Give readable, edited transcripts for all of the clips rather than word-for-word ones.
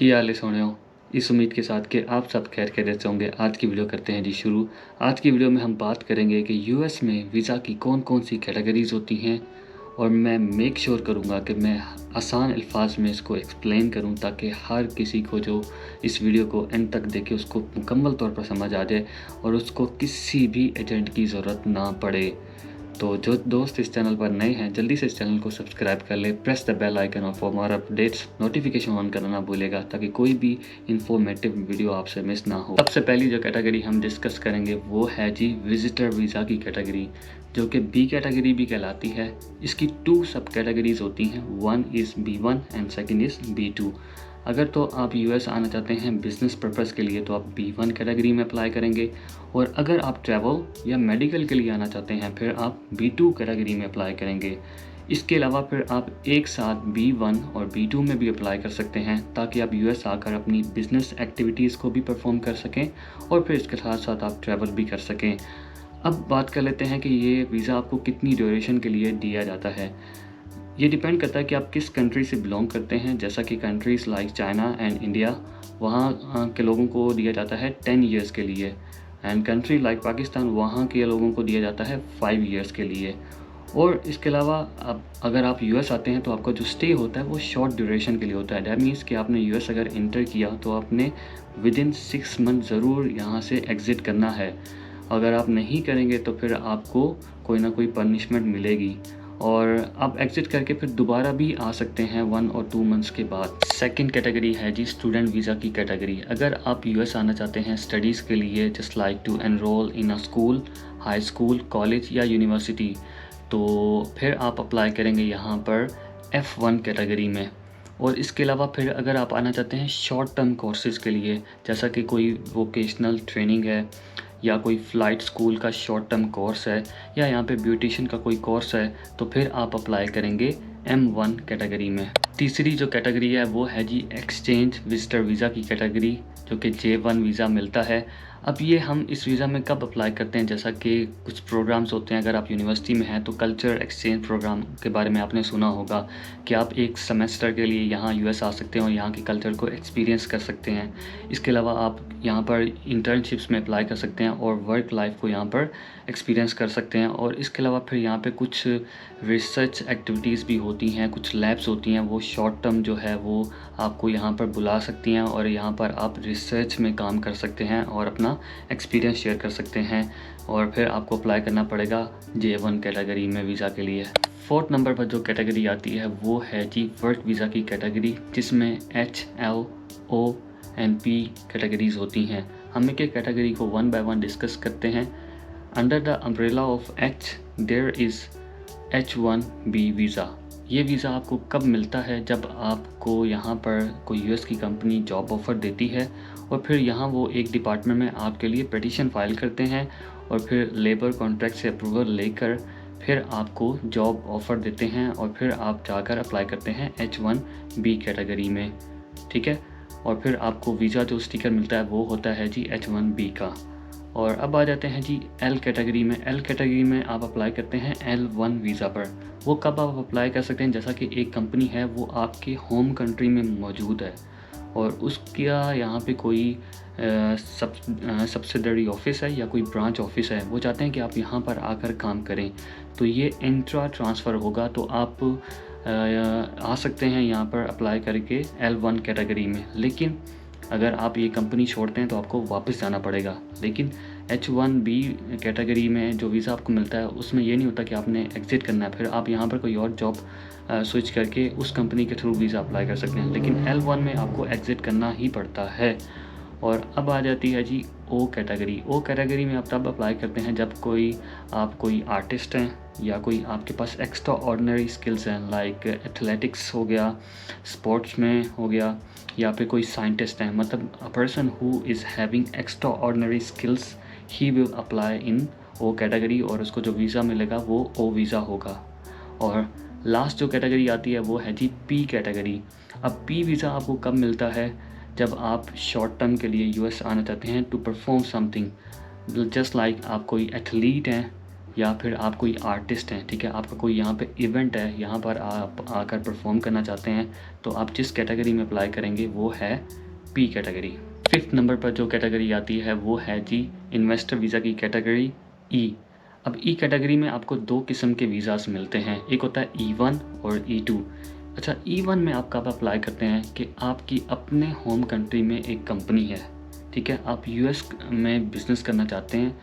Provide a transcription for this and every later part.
की हाल है सोनियो। इस उम्मीद के साथ कि आप सब खैर खैरियत से होंगे। आज की वीडियो करते हैं जी शुरू। आज की वीडियो में हम बात करेंगे कि यूएस में वीज़ा की कौन कौन सी कैटेगरीज़ होती हैं और मैं मेक श्योर करूँगा कि मैं आसान अल्फाज में इसको एक्सप्लेन करूँ ताकि हर किसी को जो इस वीडियो को एंड तक देखे उसको मुकम्मल तौर पर समझ आ जाए और उसको किसी भी एजेंट की ज़रूरत ना पड़े। तो जो दोस्त इस चैनल पर नए हैं जल्दी से इस चैनल को सब्सक्राइब कर ले, प्रेस द बेल आइकन और for more updates notification on करना ना भूलेगा ताकि कोई भी इंफॉर्मेटिव वीडियो आपसे मिस ना हो। सबसे पहली जो कैटेगरी हम डिस्कस करेंगे वो है जी विजिटर वीज़ा की कैटेगरी, जो कि बी कैटेगरी भी कहलाती है। इसकी 2 सब कैटेगरीज होती हैं, one is B1 and second is B2। अगर तो आप यूएस आना चाहते हैं बिज़नेस पर्पज़ के लिए तो आप B1 कैटेगरी में अप्लाई करेंगे, और अगर आप ट्रैवल या मेडिकल के लिए आना चाहते हैं फिर आप B2 कैटेगरी में अप्लाई करेंगे। इसके अलावा फिर आप एक साथ B1 और B2 में भी अप्लाई कर सकते हैं ताकि आप यूएस आकर अपनी बिज़नेस एक्टिविटीज़ को भी परफॉर्म कर सकें और फिर इसके साथ साथ आप ट्रैवल भी कर सकें। अब बात कर लेते हैं कि ये वीज़ा आपको कितनी ड्यूरेशन के लिए दिया जाता है। ये डिपेंड करता है कि आप किस कंट्री से बिलोंग करते हैं। जैसा कि countries like China and India, वहाँ के लोगों को दिया जाता है 10 ईयर्स के लिए, एंड कंट्री लाइक पाकिस्तान, वहाँ के लोगों को दिया जाता है 5 ईयर्स के लिए। और इसके अलावा अब अगर आप यूएस आते हैं तो आपका जो स्टे होता है वो शॉर्ट ड्यूरेशन के लिए होता है। दैट मीन्स कि आपने यूएस अगर इंटर किया तो आपने विदिन 6 मंथ ज़रूर यहाँ से एग्ज़िट करना है। अगर आप नहीं करेंगे तो फिर आपको कोई ना कोई पनिशमेंट मिलेगी और आप एग्ज़िट करके फिर दोबारा भी आ सकते हैं 1 और 2 मंथ्स के बाद। सेकंड कैटेगरी है जी स्टूडेंट वीज़ा की कैटेगरी। अगर आप यूएस आना चाहते हैं स्टडीज़ के लिए, just like to enrol in a school, high school, college या यूनिवर्सिटी, तो फिर आप अप्लाई करेंगे यहाँ पर F1 कैटेगरी में। और इसके अलावा फिर अगर आप आना चाहते हैं शॉर्ट टर्म कोर्सेज़ के लिए, जैसा कि कोई वोकेशनल ट्रेनिंग है या कोई फ़्लाइट स्कूल का शॉर्ट टर्म कोर्स है या यहाँ पे ब्यूटिशियन का कोई कोर्स है, तो फिर आप अप्लाई करेंगे M1 कैटेगरी में। तीसरी जो कैटेगरी है वो है जी एक्सचेंज विजिटर वीज़ा की कैटेगरी, जो कि J1 वीज़ा मिलता है। अब ये हम इस वीज़ा में कब अप्लाई करते हैं, जैसा कि कुछ प्रोग्राम्स होते हैं। अगर आप यूनिवर्सिटी में हैं तो कल्चर एक्सचेंज प्रोग्राम के बारे में आपने सुना होगा कि आप एक सेमेस्टर के लिए यहाँ यूएस आ सकते हैं और यहाँ के कल्चर को एक्सपीरियंस कर सकते हैं। इसके अलावा आप यहाँ पर इंटर्नशिप्स में अप्लाई कर सकते हैं और वर्क लाइफ को यहाँ पर एक्सपीरियंस कर सकते हैं। और इसके अलावा फिर यहाँ पे कुछ रिसर्च एक्टिविटीज़ भी होती हैं, कुछ लैब्स होती हैं, वो शॉर्ट टर्म जो है वो आपको यहाँ पर बुला सकती हैं और यहाँ पर आप रिसर्च में काम कर सकते हैं और अपना एक्सपीरियंस शेयर कर सकते हैं। और फिर आपको अप्लाई करना पड़ेगा J1 कैटेगरी में वीज़ा के लिए। 4th नंबर पर जो कैटेगरी आती है वो है जी वर्क वीज़ा की कैटेगरी, जिसमें H, L, O and P categories होती हैं। हम एक एक कैटेगरी को 1 बाय 1 डिस्कस करते हैं। Under the umbrella of H there is H1B visa. ये वीज़ा आपको कब मिलता है, जब आपको यहाँ पर कोई यूएस की कंपनी जॉब ऑफ़र देती है और फिर यहाँ वो एक डिपार्टमेंट में आपके लिए पिटीशन फाइल करते हैं और फिर लेबर कॉन्ट्रैक्ट से अप्रूवल लेकर फिर आपको जॉब ऑफ़र देते हैं और फिर आप जाकर अप्लाई करते हैं H1B कैटेगरी में, ठीक है। और फिर आपको वीज़ा जो स्टिकर मिलता है वो होता है जी H1B का। और अब आ जाते हैं जी L कैटेगरी में। L कैटेगरी में आप अप्लाई करते हैं L1 वीज़ा पर। वो कब आप अप्लाई कर सकते हैं, जैसा कि एक कंपनी है वो आपके होम कंट्री में मौजूद है और उसका यहाँ पे कोई सब्सिडरी ऑफिस है या कोई ब्रांच ऑफिस है, वो चाहते हैं कि आप यहाँ पर आकर काम करें, तो ये इंट्रा ट्रांसफ़र होगा। तो आप आ सकते हैं यहाँ पर अप्लाई करके L1 कैटेगरी में। लेकिन अगर आप ये कंपनी छोड़ते हैं तो आपको वापस जाना पड़ेगा। लेकिन H1B कैटेगरी में जो वीज़ा आपको मिलता है उसमें ये नहीं होता कि आपने एग्ज़िट करना है, फिर आप यहाँ पर कोई और जॉब स्विच करके उस कंपनी के थ्रू वीज़ा अप्लाई कर सकते हैं। लेकिन L1 में आपको एग्ज़िट करना ही पड़ता है। और अब आ जाती है जी O कैटेगरी। O कैटेगरी में आप तब अप्लाई करते हैं जब आप कोई आर्टिस्ट हैं या कोई आपके पास एक्स्ट्रा ऑर्डिनरी स्किल्स हैं, लाइक एथलेटिक्स हो गया, स्पोर्ट्स में हो गया, या फिर कोई साइंटिस्ट हैं। मतलब a person who is having extra ordinary skills he will apply in O category और उसको जो वीज़ा मिलेगा वो O वीज़ा होगा। और लास्ट जो कैटेगरी आती है वो है जी P कैटेगरी। अब P वीज़ा आपको कब मिलता है, जब आप शॉर्ट टर्म के लिए यूएस आना चाहते हैं to perform something, just like आप कोई एथलीट हैं या फिर आप कोई आर्टिस्ट हैं, ठीक है, आपका कोई यहाँ पे इवेंट है, यहाँ पर आप आकर परफॉर्म करना चाहते हैं, तो आप जिस कैटेगरी में अप्लाई करेंगे वो है पी कैटेगरी। 5th नंबर पर जो कैटेगरी आती है वो है जी इन्वेस्टर वीज़ा की कैटेगरी ई। अब ई कैटेगरी में आपको 2 किस्म के वीज़ास मिलते हैं, एक होता है E1 और E2। अच्छा, E1 में आप कब अप्लाई करते हैं कि आपकी अपने होम कंट्री में एक कंपनी है, ठीक है, आप यूएस में बिज़नेस करना चाहते हैं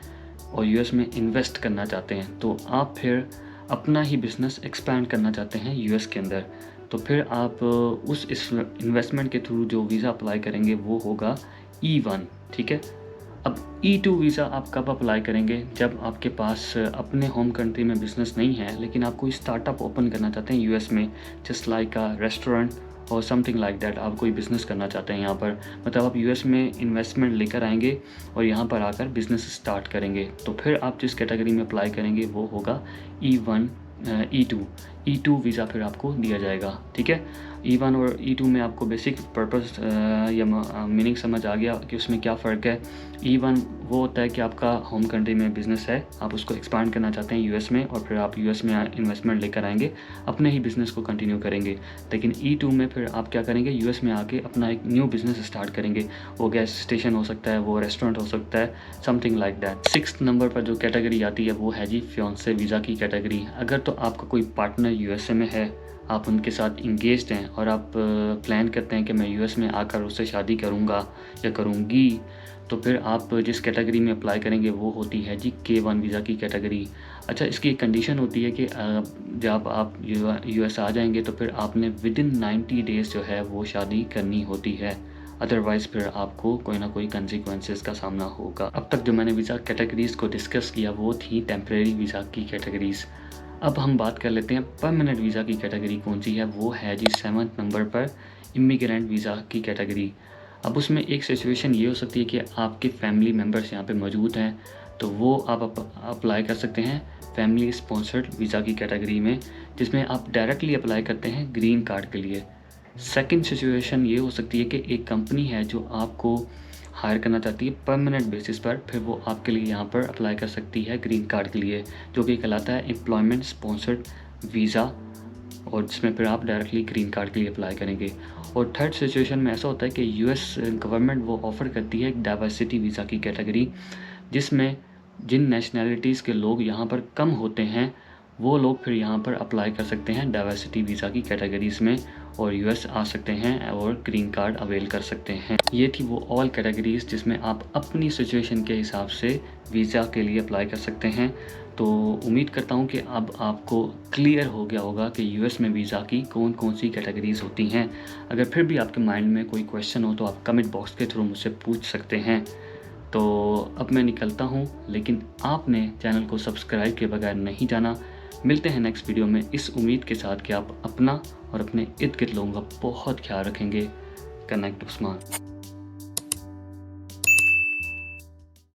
और यूएस में इन्वेस्ट करना चाहते हैं, तो आप फिर अपना ही बिज़नेस एक्सपैंड करना चाहते हैं यूएस के अंदर, तो फिर आप उस इस इन्वेस्टमेंट के थ्रू जो वीज़ा अप्लाई करेंगे वो होगा E1, ठीक है। अब E2 वीज़ा आप कब अप्लाई करेंगे, जब आपके पास अपने होम कंट्री में बिज़नेस नहीं है लेकिन आप कोई स्टार्टअप ओपन करना चाहते हैं यूएस में, जस्ट लाइक अ रेस्टोरेंट और समथिंग लाइक दैट, आप कोई बिज़नेस करना चाहते हैं यहाँ पर, मतलब आप यूएस में इन्वेस्टमेंट लेकर आएंगे और यहाँ पर आकर बिज़नेस स्टार्ट करेंगे, तो फिर आप जिस कैटेगरी में अप्लाई करेंगे वो होगा E1 E2 वीज़ा फिर आपको दिया जाएगा, ठीक है। E1 और E2 में आपको बेसिक पर्पस या मीनिंग समझ आ गया कि उसमें क्या फ़र्क है। E1 वो होता है कि आपका होम कंट्री में बिज़नेस है, आप उसको एक्सपांड करना चाहते हैं यूएस में, और फिर आप यूएस में इन्वेस्टमेंट लेकर आएंगे, अपने ही बिज़नेस को कंटिन्यू करेंगे। लेकिन E2 में फिर आप क्या करेंगे, यूएस में आके अपना एक न्यू बिज़नेस स्टार्ट करेंगे, वो गैस स्टेशन हो सकता है, वो रेस्टोरेंट हो सकता है, something like that. 6th number पर जो कैटेगरी आती है वो है जी फियांसे वीज़ा की कैटेगरी। अगर तो आपका कोई पार्टनर यूएसए में है, आप उनके साथ इंगेज्ड हैं और आप प्लान करते हैं कि मैं यूएस में आकर उससे शादी करूंगा या करूंगी, तो फिर आप जिस कैटेगरी में अप्लाई करेंगे वो होती है जी K1 वीज़ा की कैटेगरी। अच्छा, इसकी एक कंडीशन होती है कि जब आप यूएस आ जाएंगे तो फिर आपने विदिन 90 डेज़ जो है वो शादी करनी होती है, अदरवाइज़ फिर आपको कोई ना कोई कंसिक्वेंसेस का सामना होगा। अब तक जो मैंने वीज़ा कैटेगरीज़ को डिस्कस किया वो थी टेम्परेरी वीज़ा की कैटेगरीज़। अब हम बात कर लेते हैं परमानेंट वीज़ा की कैटेगरी कौन सी है, वो है जी 7th नंबर पर इमिग्रेंट वीज़ा की कैटेगरी। अब उसमें एक सिचुएशन ये हो सकती है कि आपके फैमिली मेम्बर्स यहाँ पे मौजूद हैं, तो वो आप अप्लाई कर सकते हैं फैमिली स्पॉन्सर्ड वीज़ा की कैटेगरी में, जिसमें आप डायरेक्टली अप्लाई करते हैं ग्रीन कार्ड के लिए। सेकंड सिचुएशन ये हो सकती है कि एक कंपनी है जो आपको हायर करना चाहती है परमानेंट बेसिस पर, फिर वो आपके लिए यहाँ पर अप्लाई कर सकती है ग्रीन कार्ड के लिए, जो कि कहलाता है एम्प्लॉयमेंट स्पॉन्सर्ड वीज़ा, और जिसमें फिर आप डायरेक्टली ग्रीन कार्ड के लिए अप्लाई करेंगे। और थर्ड सिचुएशन में ऐसा होता है कि यूएस गवर्नमेंट वो ऑफ़र करती है एक डाइवर्सिटी वीज़ा की कैटेगरी, जिसमें जिन नेशनैलिटीज़ के लोग यहाँ पर कम होते हैं वो लोग फिर यहाँ पर अप्लाई कर सकते हैं डाइवर्सिटी वीज़ा की कैटेगरीज़ में और यूएस आ सकते हैं और ग्रीन कार्ड अवेल कर सकते हैं। ये थी वो ऑल कैटेगरीज़ जिसमें आप अपनी सिचुएशन के हिसाब से वीज़ा के लिए अप्लाई कर सकते हैं। तो उम्मीद करता हूँ कि अब आपको क्लियर हो गया होगा कि यूएस में वीज़ा की कौन कौन सी कैटेगरीज़ होती हैं। अगर फिर भी आपके माइंड में कोई क्वेश्चन हो तो आप कमेंट बॉक्स के थ्रू मुझसे पूछ सकते हैं। तो अब मैं निकलता हूँ, लेकिन आपने चैनल को सब्सक्राइब किए बगैर नहीं जाना। मिलते हैं नेक्स्ट वीडियो में इस उम्मीद के साथ कि आप अपना और अपने इर्द गिर्द लोगों का बहुत ख्याल रखेंगे। कनेक्ट उस्मान।